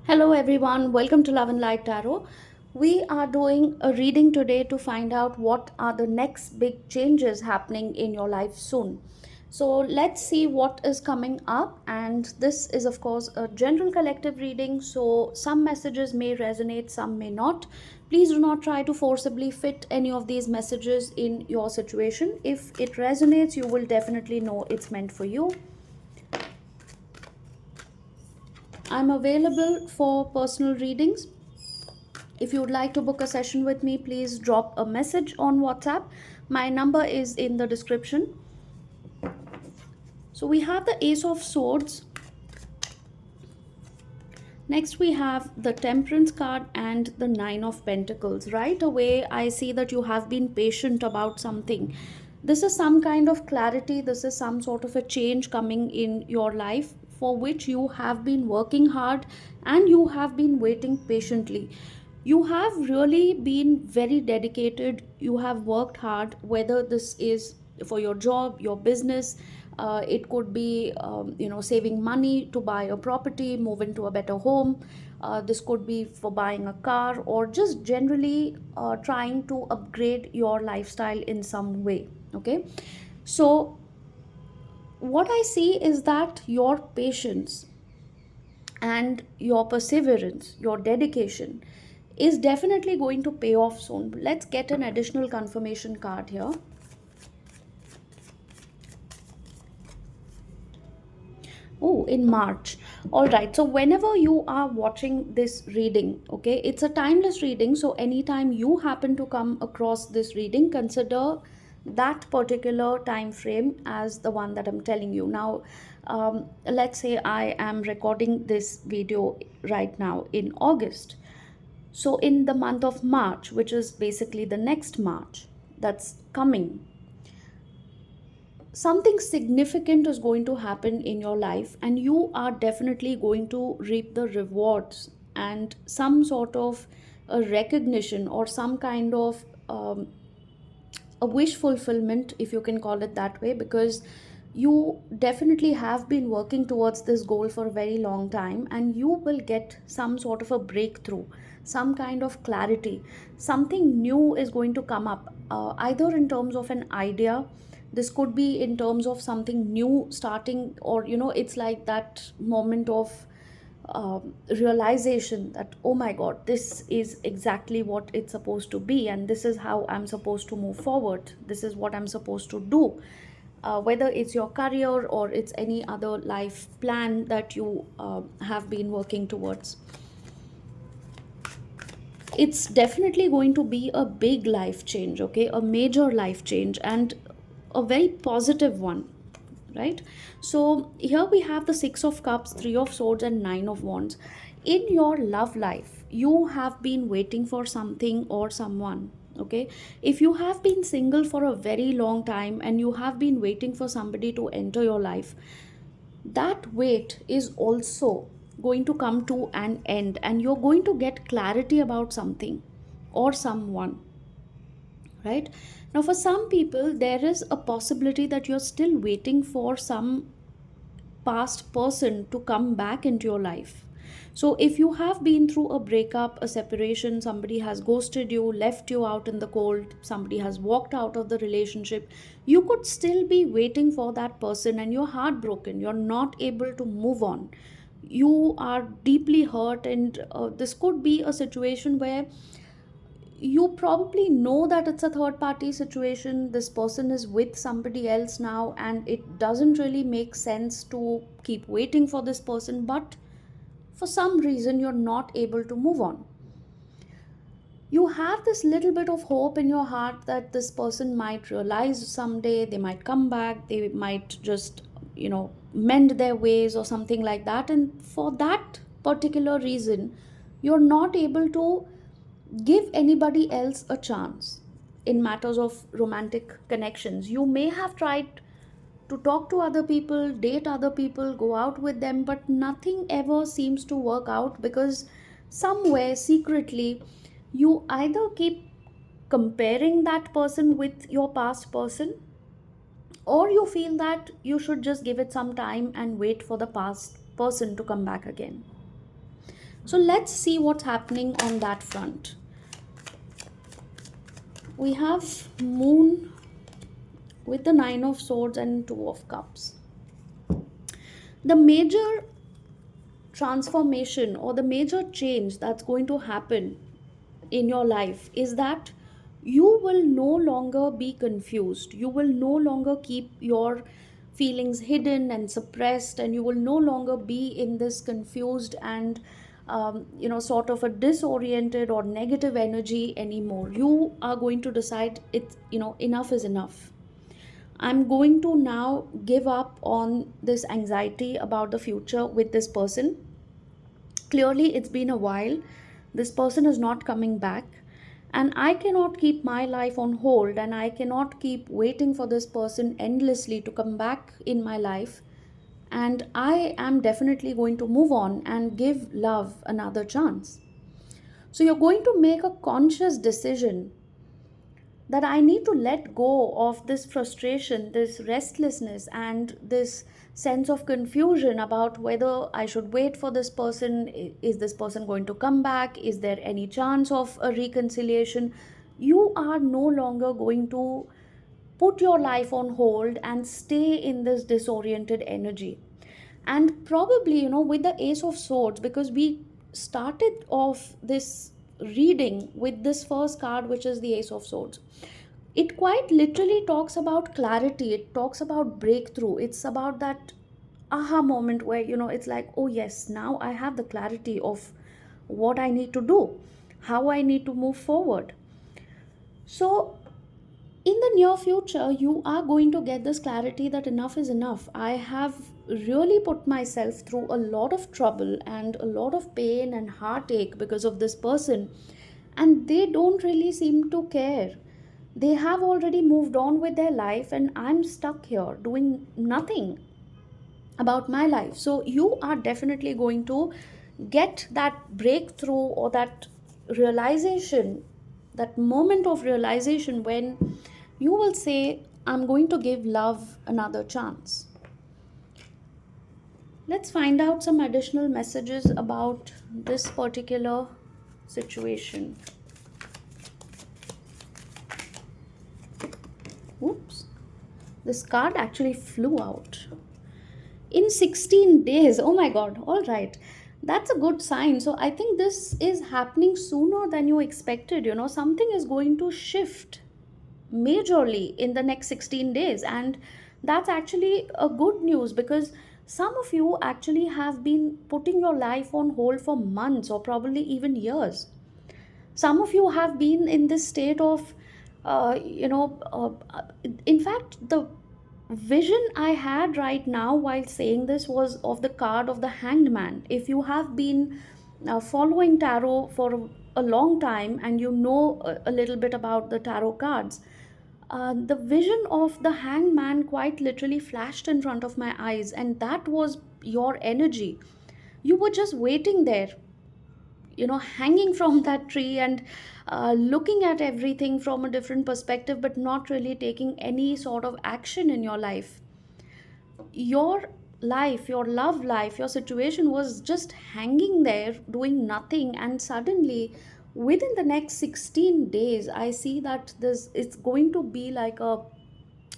Hello everyone, welcome to Love and Light Tarot. We are doing a reading today to find out what are the next big changes happening in your life soon. So let's see what is coming up, and this is of course a general collective reading, so some messages may resonate, some may not. Please do not try to forcibly fit any of these messages in your situation. If it resonates, you will definitely know it's meant for you. I'm available for personal readings. If you would like to book a session with me, please drop a message on WhatsApp. My number is in the description. So we have the Ace of Swords. Next we have the Temperance card and the Nine of Pentacles. Right away, I see that you have been patient about something. This is some kind of clarity. This is some sort of a change coming in your life for which you have been working hard and you have been waiting patiently. You have really been very dedicated. You have worked hard, whether this is for your job, your business. It could be saving money to buy a property, move into a better home. This could be for buying a car, or just generally trying to upgrade your lifestyle in some way. Okay, so what I see is that your patience and your perseverance, your dedication is definitely going to pay off soon. Let's get an additional confirmation card here. Oh, in March. All right. So, whenever you are watching this reading, okay, it's a timeless reading. So, anytime you happen to come across this reading, consider that particular time frame as the one that I'm telling you. Now, let's say I am recording this video right now in August. So, in the month of March, which is basically the next March that's coming, something significant is going to happen in your life, and you are definitely going to reap the rewards and some sort of a recognition or some kind of a wish fulfillment, if you can call it that way, because you definitely have been working towards this goal for a very long time, and you will get some sort of a breakthrough, some kind of clarity. Something new is going to come up, either in terms of an idea. This could be in terms of something new starting, or it's like that moment of realization that, oh my god, this is exactly what it's supposed to be, and this is how I'm supposed to move forward, this is what I'm supposed to do. Whether it's your career or it's any other life plan that you have been working towards, it's definitely going to be a big life change, okay, a major life change, and a very positive one, right? So here we have the Six of Cups, Three of Swords, and Nine of Wands. In your love life, you have been waiting for something or someone. Okay, if you have been single for a very long time and you have been waiting for somebody to enter your life, that wait is also going to come to an end, and you're going to get clarity about something or someone, right? Now, for some people, there is a possibility that you're still waiting for some past person to come back into your life. So, if you have been through a breakup, a separation, somebody has ghosted you, left you out in the cold, somebody has walked out of the relationship, you could still be waiting for that person and you're heartbroken. You're not able to move on. You are deeply hurt, and this could be a situation where you probably know that it's a third party situation. This person is with somebody else now, and it doesn't really make sense to keep waiting for this person, but for some reason you're not able to move on. You have this little bit of hope in your heart that this person might realize someday, they might come back, they might just mend their ways or something like that, and for that particular reason you're not able to give anybody else a chance in matters of romantic connections. You may have tried to talk to other people, date other people, go out with them, but nothing ever seems to work out, because somewhere secretly you either keep comparing that person with your past person, or you feel that you should just give it some time and wait for the past person to come back again. So let's see what's happening on that front. We have Moon with the Nine of Swords and Two of Cups. The major transformation or the major change that's going to happen in your life is that you will no longer be confused. You will no longer keep your feelings hidden and suppressed, and you will no longer be in this confused and sort of a disoriented or negative energy anymore. You are going to decide it's, enough is enough. I'm going to now give up on this anxiety about the future with this person. Clearly, it's been a while. This person is not coming back. And I cannot keep my life on hold, and I cannot keep waiting for this person endlessly to come back in my life. And I am definitely going to move on and give love another chance. So, you're going to make a conscious decision that I need to let go of this frustration, this restlessness, and this sense of confusion about whether I should wait for this person. Is this person going to come back? Is there any chance of a reconciliation? You are no longer going to put your life on hold and stay in this disoriented energy. And probably, with the Ace of Swords, because we started off this reading with this first card, which is the Ace of Swords, it quite literally talks about clarity. It talks about breakthrough. It's about that aha moment where, it's like, oh yes, now I have the clarity of what I need to do, how I need to move forward. So in the near future, you are going to get this clarity that enough is enough. I have really put myself through a lot of trouble and a lot of pain and heartache because of this person, and they don't really seem to care. They have already moved on with their life, and I'm stuck here doing nothing about my life. So you are definitely going to get that breakthrough or that realization, that moment of realization when you will say, I'm going to give love another chance. Let's find out some additional messages about this particular situation. Oops, this card actually flew out. In 16 days, oh my god, all right. That's a good sign. So I think this is happening sooner than you expected. Something is going to shift majorly in the next 16 days, and that's actually a good news, because some of you actually have been putting your life on hold for months or probably even years. Some of you have been in this state of in fact, the vision I had right now while saying this was of the card of the Hanged Man. If you have been following tarot for a long time, and a little bit about the tarot cards, the vision of the Hanged Man quite literally flashed in front of my eyes, and that was your energy. You were just waiting there, hanging from that tree, and looking at everything from a different perspective, but not really taking any sort of action in your life. Your life, your love life, your situation was just hanging there doing nothing, and suddenly within the next 16 days I see that this it's going to be like a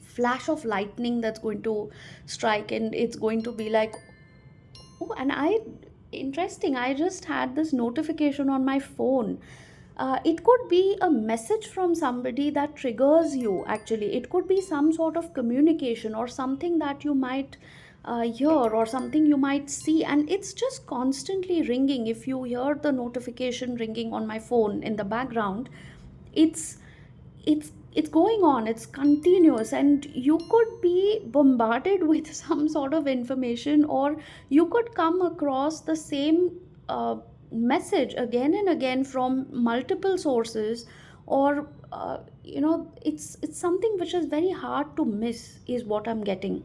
flash of lightning that's going to strike, and it's going to be like, oh, and I interesting, I just had this notification on my phone. It could be a message from somebody that triggers you. Actually, it could be some sort of communication or something that you might hear, or something you might see, and it's just constantly ringing. If you hear the notification ringing on my phone in the background, it's it's going on, it's continuous, and you could be bombarded with some sort of information, or you could come across the same message again and again from multiple sources, or it's something which is very hard to miss, is what I'm getting.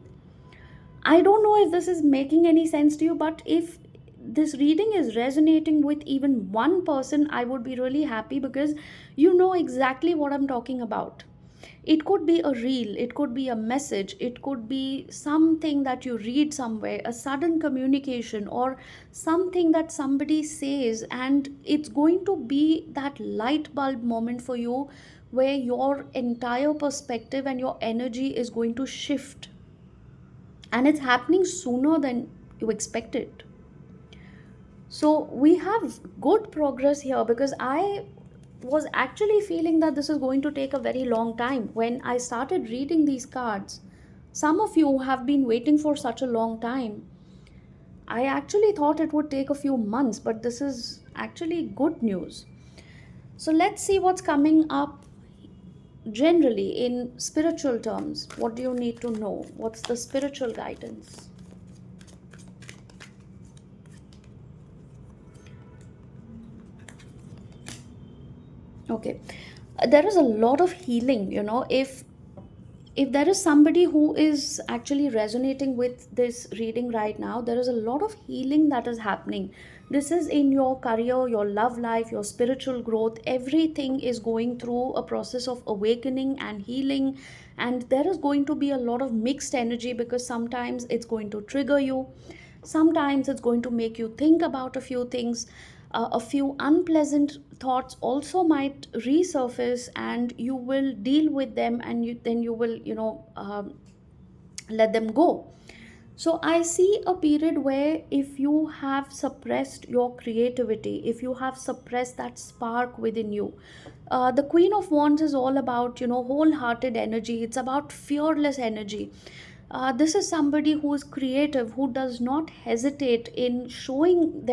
I don't know if this is making any sense to you, but if this reading is resonating with even one person, I would be really happy, because you know exactly what I'm talking about. It could be a reel, it could be a message, it could be something that you read somewhere, a sudden communication, or something that somebody says, and it's going to be that light bulb moment for you where your entire perspective and your energy is going to shift, and it's happening sooner than you expected. So we have good progress here, because I was actually feeling that this is going to take a very long time when I started reading these cards. Some of you have been waiting for such a long time. I actually thought it would take a few months, but this is actually good news. So let's see what's coming up generally in spiritual terms. What do you need to know? What's the spiritual guidance? Okay. There is a lot of healing, if there is somebody who is actually resonating with this reading right now, there is a lot of healing that is happening. This is in your career, your love life, your spiritual growth. Everything is going through a process of awakening and healing. And there is going to be a lot of mixed energy, because sometimes it's going to trigger you, sometimes it's going to make you think about a few things. A few unpleasant thoughts also might resurface, and you will deal with them, and then you will let them go. So I see a period where, if you have suppressed your creativity, if you have suppressed that spark within you, the Queen of Wands is all about, wholehearted energy. It's about fearless energy. This is somebody who is creative, who does not hesitate in showing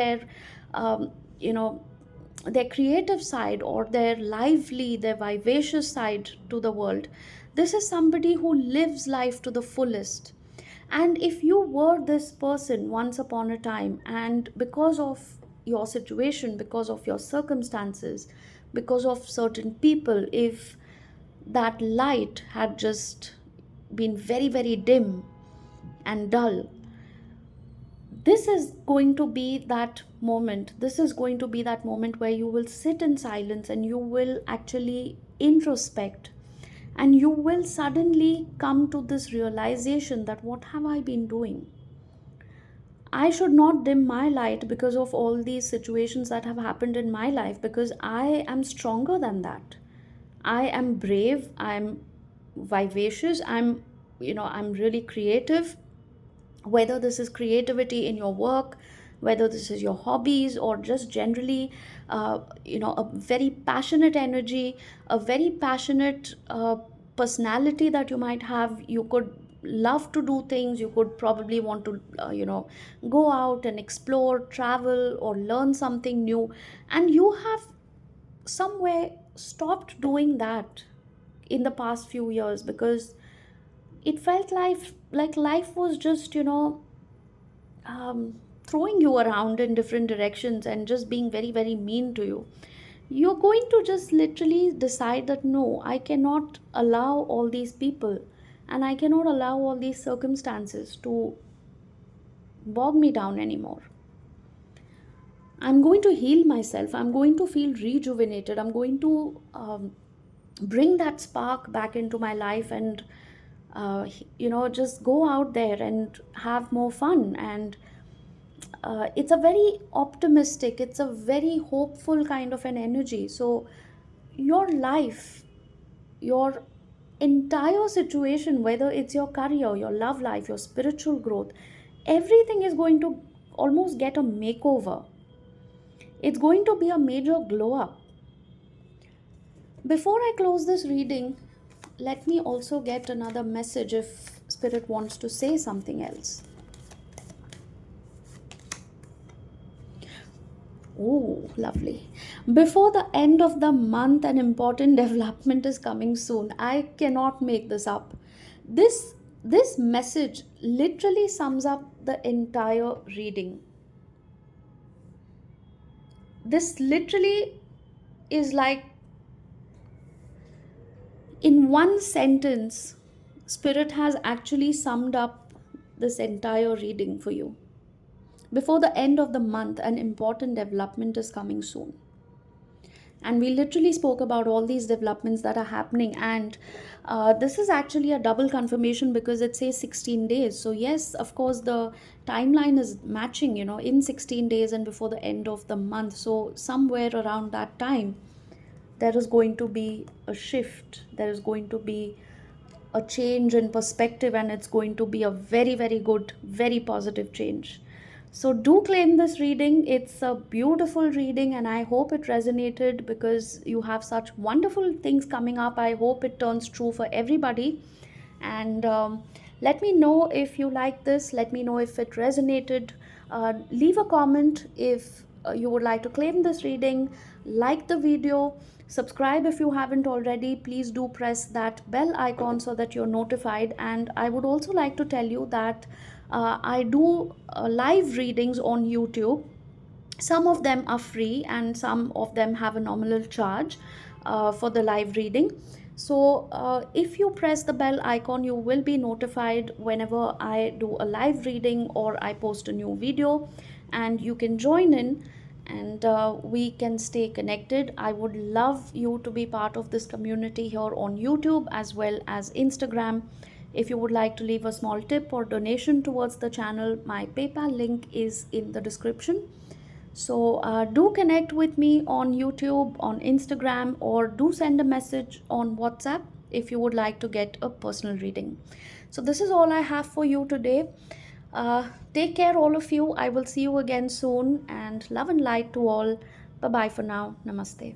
um, you know, their creative side, or their lively, their vivacious side to the world. This is somebody who lives life to the fullest. And if you were this person once upon a time, and because of your situation, because of your circumstances, because of certain people, if that light had just been very, very dim and dull, this is going to be that moment. This is going to be that moment where you will sit in silence, and you will actually introspect, and you will suddenly come to this realization that, what have I been doing? I should not dim my light because of all these situations that have happened in my life, because I am stronger than that. I am brave, I'm vivacious, I'm really creative. Whether this is creativity in your work, whether this is your hobbies, or just generally, a very passionate energy, a very passionate personality that you might have. You could love to do things, you could probably want to go out and explore, travel, or learn something new, and you have somewhere stopped doing that in the past few years, because it felt like life was just throwing you around in different directions and just being very, very mean to you. You're going to just literally decide that, no, I cannot allow all these people, and I cannot allow all these circumstances to bog me down anymore. I'm going to heal myself. I'm going to feel rejuvenated. I'm going to bring that spark back into my life, and just go out there and have more fun. And it's a very optimistic, it's a very hopeful kind of an energy. So your life, your entire situation, whether it's your career, your love life, your spiritual growth, everything is going to almost get a makeover. It's going to be a major glow up. Before I close this reading, let me also get another message if Spirit wants to say something else. Oh, lovely. Before the end of the month, an important development is coming soon. I cannot make this up. This message literally sums up the entire reading. This literally is like, in one sentence, Spirit has actually summed up this entire reading for you. Before the end of the month, an important development is coming soon. And we literally spoke about all these developments that are happening. And this is actually a double confirmation because it says 16 days. So yes, of course, the timeline is matching, in 16 days and before the end of the month. So somewhere around that time, there is going to be a shift, there is going to be a change in perspective, and it's going to be a very, very good, very positive change. So do claim this reading. It's a beautiful reading, and I hope it resonated because you have such wonderful things coming up. I hope it turns true for everybody. And let me know if you like this. Let me know if it resonated. Leave a comment if you would like to claim this reading. Like the video, subscribe if you haven't already. Please do press that bell icon so that you're notified. And I would also like to tell you that I do live readings on YouTube. Some of them are free and some of them have a nominal charge for the live reading. So if you press the bell icon, you will be notified whenever I do a live reading or I post a new video, and you can join in, and we can stay connected. I would love you to be part of this community here on YouTube as well as Instagram. If you would like to leave a small tip or donation towards the channel, my PayPal link is in the description. So do connect with me on YouTube, on Instagram, or do send a message on WhatsApp if you would like to get a personal reading. So this is all I have for you today. Take care, all of you. I will see you again soon, and love and light to all. Bye bye for now. Namaste.